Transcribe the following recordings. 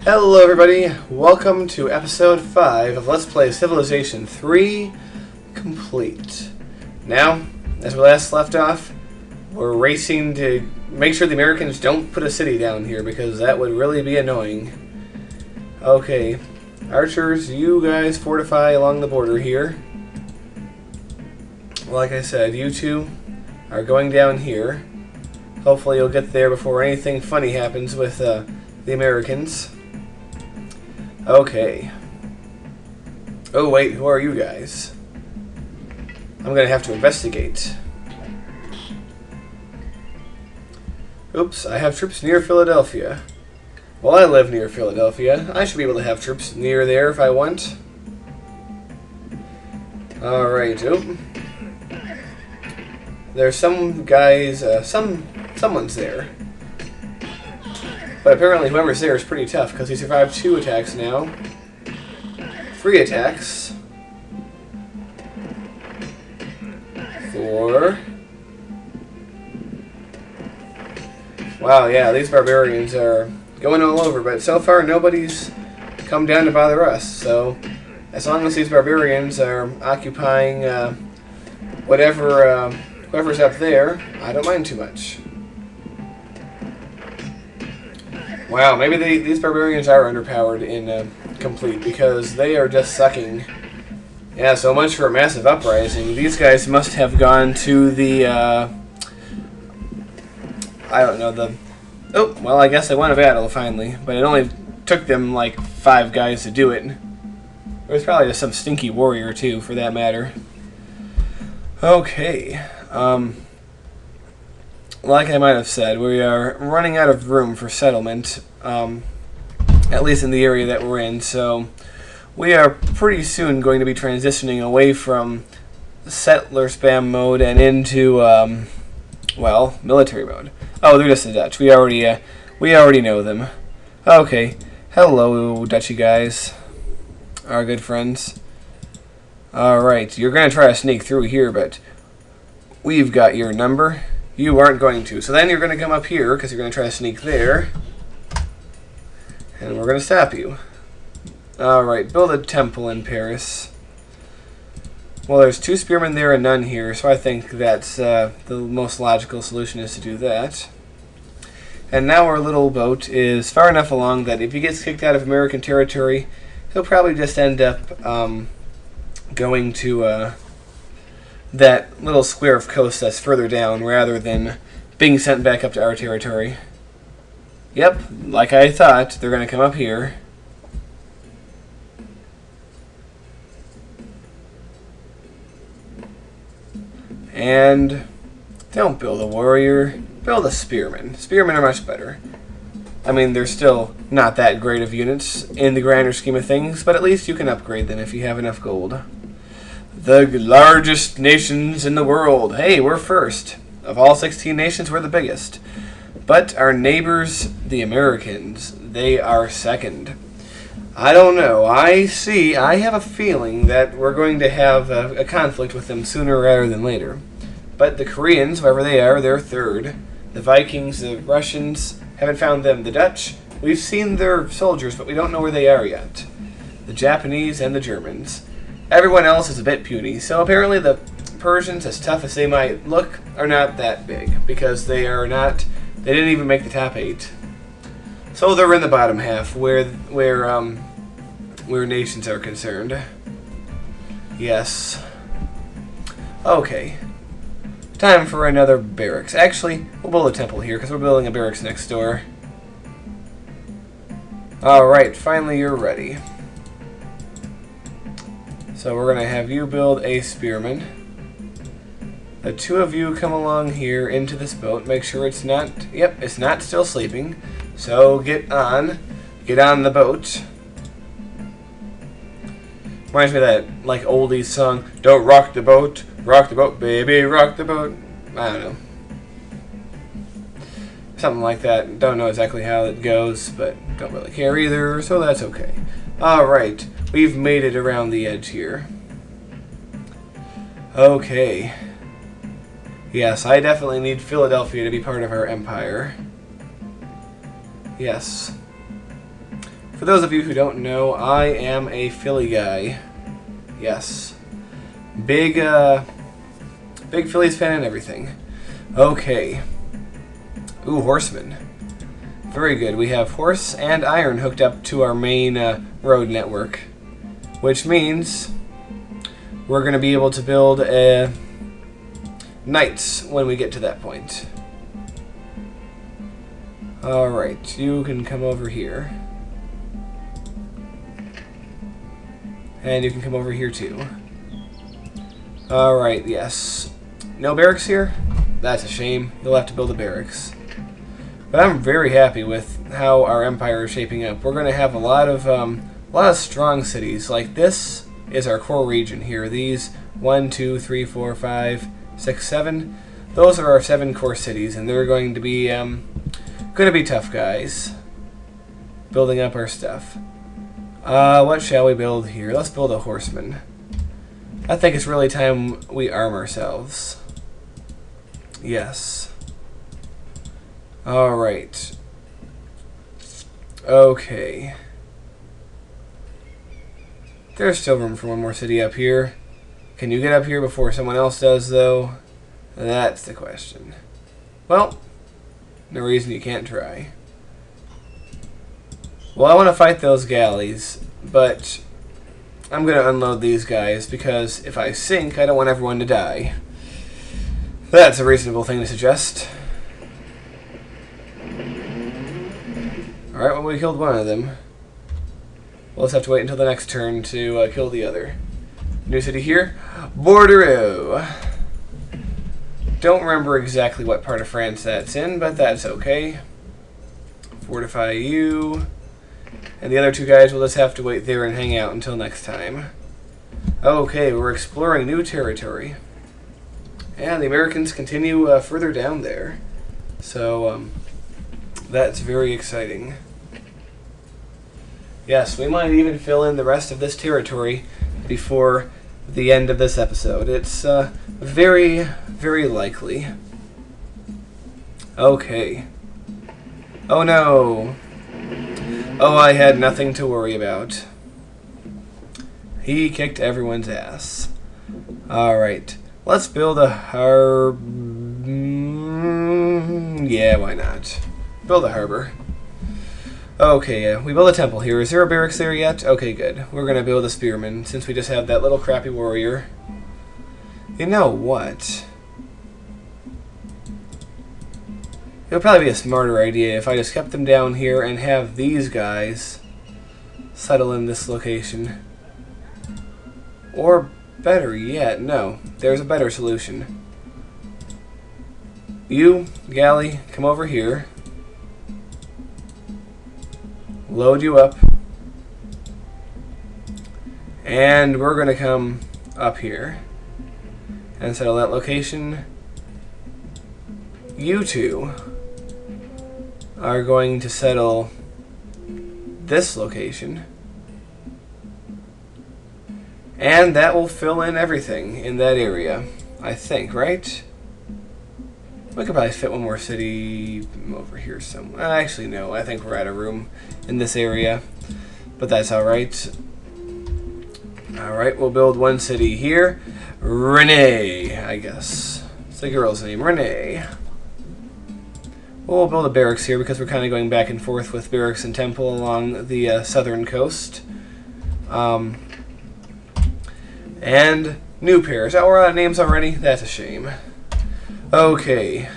Hello everybody, welcome to episode 5 of Let's Play Civilization 3 Complete. Now, as we last left off, we're racing to make sure the Americans don't put a city down here because that would really be annoying. Okay, archers, you guys fortify along the border here. Like I said, you two are going down here. Hopefully you'll get there before anything funny happens with the Americans. Okay. Oh wait, who are you guys? I'm gonna have to investigate. Oops, I have troops near Philadelphia. Well, I live near Philadelphia. I should be able to have troops near there if I want. Alright, there's some guys, someone's there. But apparently whoever's there is pretty tough, because he survived 2 attacks now. 3 attacks. 4. Wow, yeah, these barbarians are going all over, but so far nobody's come down to bother us, so as long as these barbarians are occupying whoever's up there, I don't mind too much. Wow, maybe these barbarians are underpowered in Complete because they are just sucking. Yeah, so much for a massive uprising. These guys must have gone to the, I don't know, oh, well, I guess they won a battle finally, but it only took them like 5 guys to do it. There was probably just some stinky warrior too, for that matter. Okay, like I might have said, we are running out of room for settlement, at least in the area that we're in, so we are pretty soon going to be transitioning away from settler spam mode and into, well, military mode. Oh, they're just the Dutch. We already know them. Okay, hello, Dutchy guys, our good friends. Alright, you're going to try to sneak through here, but we've got your number. You aren't going to. So then you're going to come up here, because you're going to try to sneak there. And we're going to stop you. Alright, build a temple in Paris. Well, there's 2 spearmen there and none here, so I think that's the most logical solution is to do that. And now our little boat is far enough along that if he gets kicked out of American territory, he'll probably just end up going to that little square of coast that's further down rather than being sent back up to our territory. Yep, like I thought, they're going to come up here. And don't build a warrior, build a spearman. Spearmen are much better. I mean, they're still not that great of units in the grander scheme of things, but at least you can upgrade them if you have enough gold. The largest nations in the world. Hey, we're first. Of all 16 nations, we're the biggest. But our neighbors, the Americans, they are second. I don't know. I have a feeling that we're going to have a conflict with them sooner rather than later. But the Koreans, whoever they are, they're third. The Vikings, the Russians, haven't found them. The Dutch, we've seen their soldiers, but we don't know where they are yet. The Japanese and the Germans. Everyone else is a bit puny, so apparently the Persians, as tough as they might look, are not that big, because they didn't even make the top 8. So they're in the bottom half, where nations are concerned. Yes. Okay. Time for another barracks. Actually, we'll build a temple here, because we're building a barracks next door. Alright, finally you're ready. So we're going to have you build a spearman. The 2 of you come along here into this boat. Make sure it's not, yep, it's not still sleeping. So get on the boat. Reminds me of that, like, oldies song, don't rock the boat, baby, rock the boat. I don't know. Something like that. Don't know exactly how it goes, but don't really care either, so that's okay. Alright. We've made it around the edge here. Okay. Yes, I definitely need Philadelphia to be part of our empire. Yes. For those of you who don't know, I am a Philly guy. Yes. Big Phillies fan and everything. Okay. Ooh, horsemen. Very good. We have horse and iron hooked up to our main road network, which means we're going to be able to build knights when we get to that point. Alright, you can come over here. And you can come over here too. Alright, yes. No barracks here? That's a shame. You'll have to build a barracks. But I'm very happy with how our empire is shaping up. We're going to have a lot of strong cities. Like this is our core region here. These 1, 2, 3, 4, 5, 6, 7. Those are our 7 core cities, and they're going to be tough guys. Building up our stuff. What shall we build here? Let's build a horseman. I think it's really time we arm ourselves. Yes. Alright. Okay. There's still room for one more city up here. Can you get up here before someone else does, though? That's the question. Well, no reason you can't try. Well, I want to fight those galleys, but I'm going to unload these guys because if I sink, I don't want everyone to die. That's a reasonable thing to suggest. Alright, well, we killed one of them. We'll just have to wait until the next turn to kill the other. New city here. Bordeaux. Don't remember exactly what part of France that's in, but that's okay. Fortify you. And the other 2 guys will just have to wait there and hang out until next time. Okay, we're exploring new territory. And the Americans continue further down there. So, that's very exciting. Yes, we might even fill in the rest of this territory before the end of this episode. It's very, very likely. Okay. Oh no. Oh, I had nothing to worry about. He kicked everyone's ass. Alright. Let's build a harbor. Yeah, why not? Build a harbor. Okay, we build a temple here. Is there a barracks there yet? Okay, good. We're going to build a spearman, since we just have that little crappy warrior. You know what? It would probably be a smarter idea if I just kept them down here and have these guys settle in this location. Or better yet, no. There's a better solution. You, galley, come over here. Load you up. And we're going to come up here and settle that location. You 2 are going to settle this location. And that will fill in everything in that area, I think, right? We could probably fit one more city over here somewhere. Actually, no. I think we're out of room in this area. But that's alright. Alright, we'll build one city here. Renee, I guess. It's the girl's name, Renee. We'll build a barracks here because we're kind of going back and forth with barracks and temple along the southern coast. And new pairs. Oh, we're out of names already? That's a shame. Okay.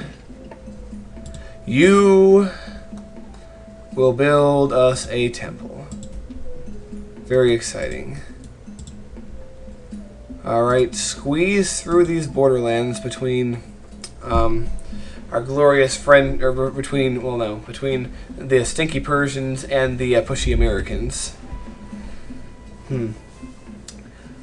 You will build us a temple. Very exciting. Alright, squeeze through these borderlands between our glorious friend, or between the stinky Persians and the pushy Americans.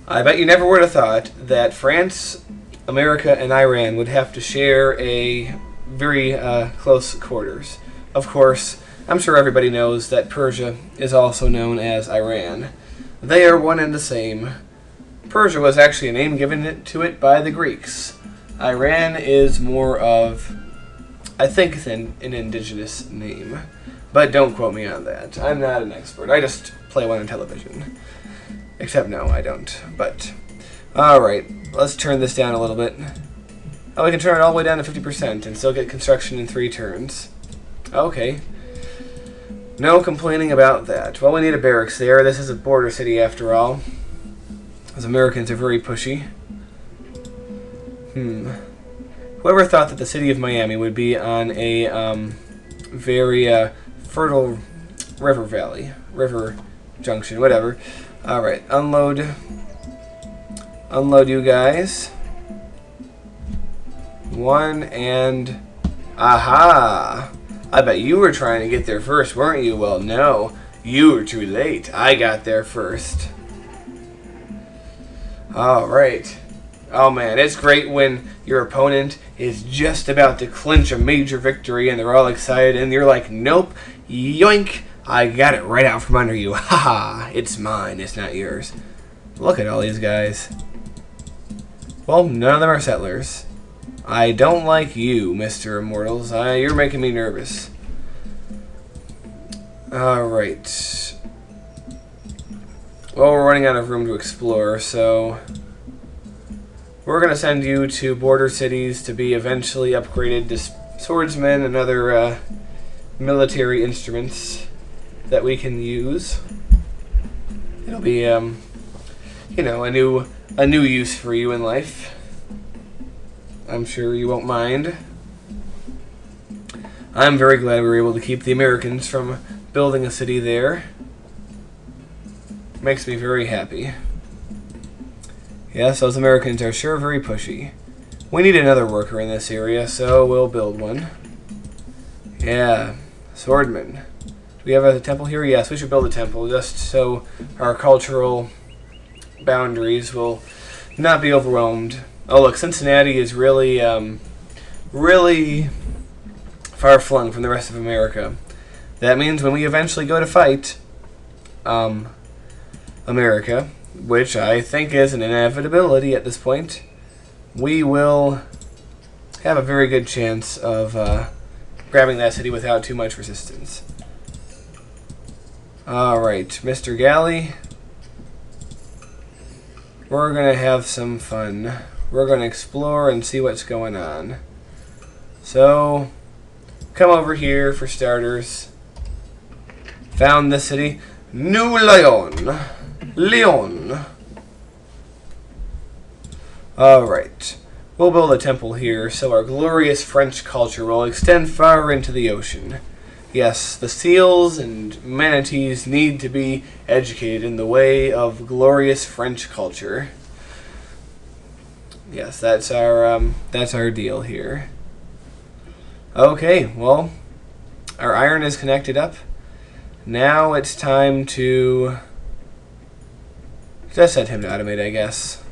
I bet you never would have thought that France, America, and Iran would have to share a very close quarters. Of course, I'm sure everybody knows that Persia is also known as Iran. They are one and the same. Persia was actually a name given to it by the Greeks. Iran is more of, I think, an indigenous name. But don't quote me on that. I'm not an expert. I just play one on television. Except no, I don't. But, alright, let's turn this down a little bit. Oh, we can turn it all the way down to 50% and still get construction in 3 turns. Okay. No complaining about that. Well, we need a barracks there. This is a border city after all. Those Americans are very pushy. Whoever thought that the city of Miami would be on a very fertile river junction, whatever. Alright, unload you guys. 1 and... Aha! I bet you were trying to get there first, weren't you? Well, no. You were too late. I got there first. Alright. Oh man, it's great when your opponent is just about to clinch a major victory and they're all excited and you're like, nope, yoink, I got it right out from under you. Haha, it's mine, it's not yours. Look at all these guys. Well, none of them are settlers. I don't like you, Mr. Immortals. You're making me nervous. Alright. Well, we're running out of room to explore, so... we're going to send you to border cities to be eventually upgraded to swordsmen and other military instruments that we can use. It'll be, you know, a new use for you in life. I'm sure you won't mind. I'm very glad we were able to keep the Americans from building a city there. Makes me very happy. Yes, those Americans are sure very pushy. We need another worker in this area, so we'll build one. Yeah, swordman. Do we have a temple here? Yes, we should build a temple just so our cultural boundaries will not be overwhelmed. Oh look, Cincinnati is really, really far-flung from the rest of America. That means when we eventually go to fight America, which I think is an inevitability at this point, we will have a very good chance of grabbing that city without too much resistance. Alright, Mr. Galley, we're going to have some fun. We're going to explore and see what's going on. So, come over here for starters. Found this city. New Lyon. Lyon. Alright. We'll build a temple here so our glorious French culture will extend far into the ocean. Yes, the seals and manatees need to be educated in the way of glorious French culture. Yes, that's our deal here. Okay, well, our iron is connected up. Now it's time to just set him to automate, I guess.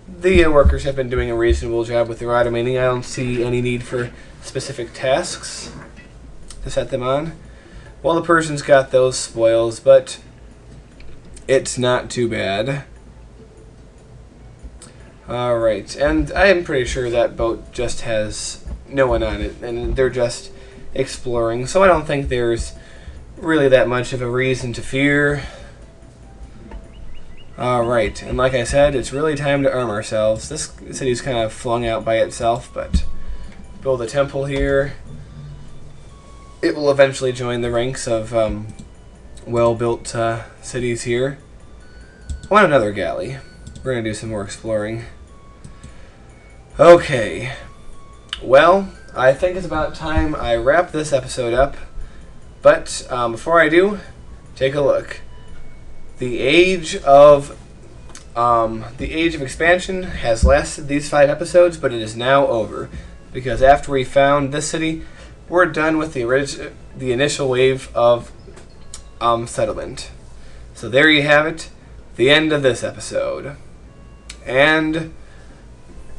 The workers have been doing a reasonable job with their automating. I don't see any need for specific tasks to set them on. Well, the Persians got those spoils, but it's not too bad. Alright, and I am pretty sure that boat just has no one on it, and they're just exploring, so I don't think there's really that much of a reason to fear. Alright, and like I said, it's really time to arm ourselves. This city's kind of flung out by itself, but build a temple here. It will eventually join the ranks of well-built cities here. I want another galley. We're going to do some more exploring. Okay. Well, I think it's about time I wrap this episode up. But before I do, take a look. The age of expansion has lasted these 5 episodes, but it is now over because after we found this city, we're done with the initial wave of settlement. So there you have it, the end of this episode. And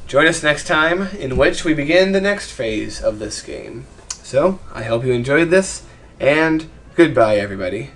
join us next time, in which we begin the next phase of this game. So I hope you enjoyed this, and goodbye, everybody.